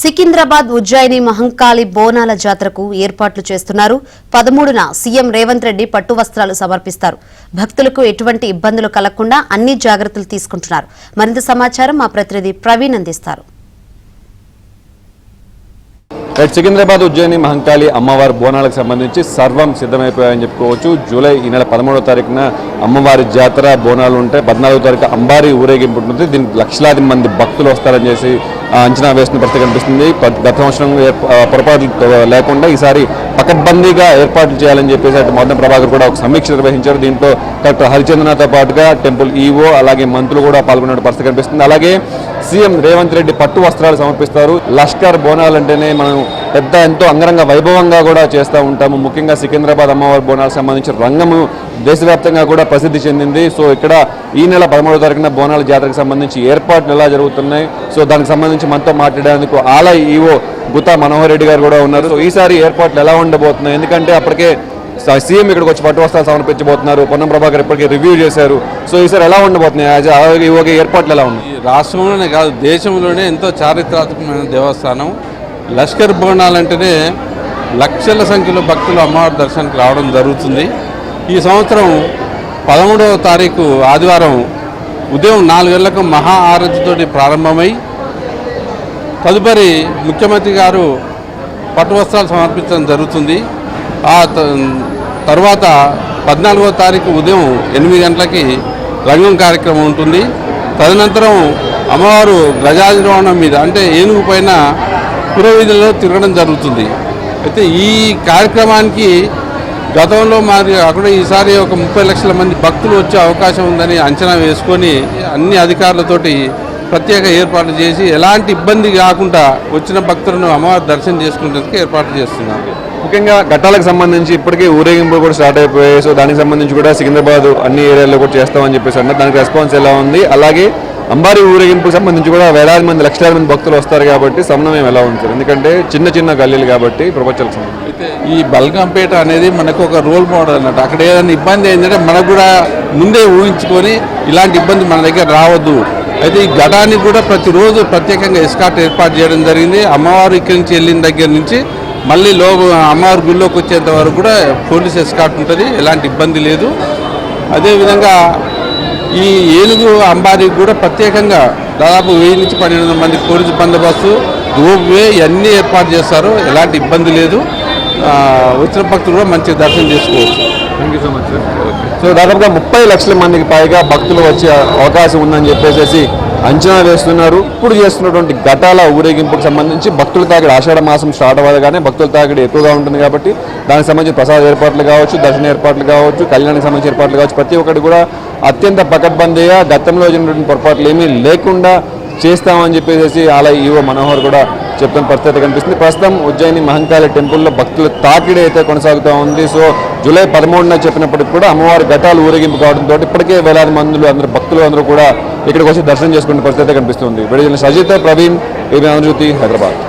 సికింద్రాబాద్ ఉజ్జయిని మహంకాళి బోనాల జాతరకు ఏర్పాట్లు చేస్తున్నారు. 13న సీఎం రేవంత్ రెడ్డి పట్టు వస్త్రాలు సమర్పిస్తారు. భక్తులకు ఎటువంటి ఇబ్బందులు కలగకుండా అన్ని జాగ్రత్తలు తీసుకుంటున్నారు. మరింత సమాచారం మా ప్రతినిధి ప్రవీణ్ అందిస్తారు. సికింద్రాబాద్ ఉజ్జయిని మహంకాళి అమ్మవారి బోనాలకు సంబంధించి సర్వం సిద్ధమైపోయాయని చెప్పుకోవచ్చు. జూలై ఈ నెల 13వ తారీఖున అమ్మవారి జాతర బోనాలు ఉంటాయి. 14వ తారీఖు అంబారీ ఊరేగింపు ఉంటుంది. దీనికి లక్షలాది మంది భక్తులు వస్తారని చేసి అంచనా వేసిన పరిస్థితి కనిపిస్తుంది. గత సంవత్సరం పొరపాట్లు లేకుండా ఈసారి పకడ్బందీగా ఏర్పాట్లు చేయాలని చెప్పేసి అటు మొదటి ప్రభాకర్ కూడా ఒక సమీక్ష నిర్వహించారు. దీంట్లో డాక్టర్ హరిచంద్రనాథ్తో పాటుగా టెంపుల్ ఈవో అలాగే మంత్రులు కూడా పాల్గొనే పరిస్థితి కనిపిస్తుంది. అలాగే సీఎం రేవంత్ రెడ్డి పట్టు వస్త్రాలు సమర్పిస్తారు. లష్కర్ బోనాలు అంటేనే మనం ఎంతో అంగరంగ వైభవంగా కూడా చేస్తూ ఉంటాము. ముఖ్యంగా సికింద్రాబాద్ అమ్మవారి బోనాలకు సంబంధించిన రంగము దేశవ్యాప్తంగా కూడా ప్రసిద్ధి చెందింది. సో ఇక్కడ ఈ నెల 13వ తారీఖున బోనాల జాతరకు సంబంధించి ఏర్పాట్లు ఎలా జరుగుతున్నాయి, సో దానికి సంబంధించి మనతో మాట్లాడేందుకు ఆలయ ఈవో గుతా మనోహర్ రెడ్డి గారు కూడా ఉన్నారు. సో ఈసారి ఏర్పాట్లు ఎలా ఉండబోతున్నాయి, ఎందుకంటే అప్పటికే సీఎం ఇక్కడికి వచ్చి పట్టు వస్త్రాలు సమర్పించబోతున్నారు. పొన్నం ప్రభాకర్ ఇప్పటికే రివ్యూ చేశారు. సో ఈసారి ఎలా ఉండబోతున్నాయి, ఏర్పాట్లు ఎలా ఉన్నాయి? రాష్ట్రంలోనే కాదు దేశంలోనే ఎంతో చారిత్రాత్మకమైన దేవస్థానం. లష్కర్ బోనాలంటేనే లక్షల సంఖ్యలో భక్తులు అమ్మవారి దర్శనానికి రావడం జరుగుతుంది. ఈ సంవత్సరం 13వ తారీఖు ఆదివారం ఉదయం 4 గంటలకు మహా ఆరతితోటి ప్రారంభమై తదుపరి ముఖ్యమంత్రి గారు పట్టు వస్త్రాలు సమర్పించడం జరుగుతుంది. ఆ తర్వాత 14వ తారీఖు ఉదయం 8 గంటలకి రంగం కార్యక్రమం ఉంటుంది. తదనంతరం అమ్మవారు గజాధిరోహణం మీద అంటే ఏనుగు పైన పురవీధుల్లో తిరగడం జరుగుతుంది. అయితే ఈ కార్యక్రమానికి గతంలో మరి అక్కడ ఈసారి ఒక 30 లక్షల మంది భక్తులు వచ్చే అవకాశం ఉందని అంచనా వేసుకొని అన్ని అధికారులతోటి ప్రత్యేక ఏర్పాట్లు చేసి ఎలాంటి ఇబ్బంది కాకుండా వచ్చిన భక్తులను అమ్మవారి దర్శనం చేసుకునేందుకు ఏర్పాట్లు చేస్తున్నారు. ముఖ్యంగా ఘట్టాలకు సంబంధించి ఇప్పటికే ఊరేగింపులు కూడా స్టార్ట్ అయిపోయాయి. సో దానికి సంబంధించి కూడా సికింద్రాబాద్ అన్ని ఏరియాల్లో కూడా చేస్తామని చెప్పేసి అన్నారు. దానికి రెస్పాన్స్ ఎలా ఉంది? అలాగే అంబారీ ఊరేగింపుకు సంబంధించి కూడా వేలాది మంది లక్షలాది మంది భక్తులు వస్తారు కాబట్టి సమన్వయం ఎలా ఉంది? ఎందుకంటే చిన్న చిన్న గల్లీలు కాబట్టి ప్రపంచాలకు సంబంధించి అయితే ఈ బల్గంపేట అనేది మనకు ఒక రోల్ మోడల్ అన్నట్టు. అక్కడ ఏదైనా ఇబ్బంది ఏంటంటే మనకు కూడా ముందే ఊహించుకొని ఇలాంటి ఇబ్బంది మన దగ్గర రావద్దు. అయితే ఈ ఘటానికి కూడా ప్రతిరోజు ప్రత్యేకంగా ఎస్కార్ట్ ఏర్పాటు చేయడం జరిగింది. అమ్మవారు ఇక్కడి నుంచి వెళ్ళిన దగ్గర నుంచి మళ్ళీ అమ్మవారి గుళ్ళోకి వచ్చేంత వరకు కూడా పోలీస్ ఎస్కార్ట్ ఉంటుంది, ఎలాంటి ఇబ్బంది లేదు. అదేవిధంగా ఈ ఏనుగు అంబారీకి కూడా ప్రత్యేకంగా దాదాపు 1000 నుంచి 1200 మంది పోలీసు బందోబస్తు, రోప్వే ఇవన్నీ ఏర్పాటు చేస్తారు, ఎలాంటి ఇబ్బంది లేదు. వచ్చిన భక్తులు కూడా మంచి దర్శనం చేసుకోవచ్చు. Thank you so much sir. So దాదాపుగా 30 లక్షల మందికి పైగా భక్తులు వచ్చే అవకాశం ఉందని చెప్పేసి అంచనా వేస్తున్నారు. ఇప్పుడు చేస్తున్నటువంటి ఘటాల ఊరేగింపుకు సంబంధించి భక్తుల తాకిడి ఆషాఢ మాసం స్టార్ట్ అవ్వగానే భక్తుల తాకిడి ఎక్కువగా ఉంటుంది కాబట్టి దానికి సంబంధించి ప్రసాద ఏర్పాట్లు కావచ్చు, దర్శన ఏర్పాట్లు కావచ్చు, కళ్యాణానికి సంబంధించిన ఏర్పాట్లు కావచ్చు, ప్రతి ఒక్కటి కూడా అత్యంత పకడ్బందీగా గతంలో జరిగినటువంటి పొరపాట్లు ఏమీ లేకుండా చేస్తామని చెప్పేసి ఆలయ ఈవో మనోహర్ కూడా చెప్తున్న పరిస్థితి కనిపిస్తుంది. ప్రస్తుతం ఉజ్జయిని మహంకాళి టెంపుల్లో భక్తుల తాకిడి అయితే కొనసాగుతూ ఉంది. సో జూలై 13న చెప్పినప్పటికి కూడా అమ్మవారి ఘటాలు ఊరేగింపు కావడంతో ఇప్పటికే వేలాది మందులు భక్తులు అందరూ కూడా ఇక్కడికి వచ్చి దర్శనం చేసుకునే పరిస్థితి కనిపిస్తుంది. విడుదల సజిత ప్రవీణ్, ఏబీ ఆంధ్రజ్యోతి, హైదరాబాద్.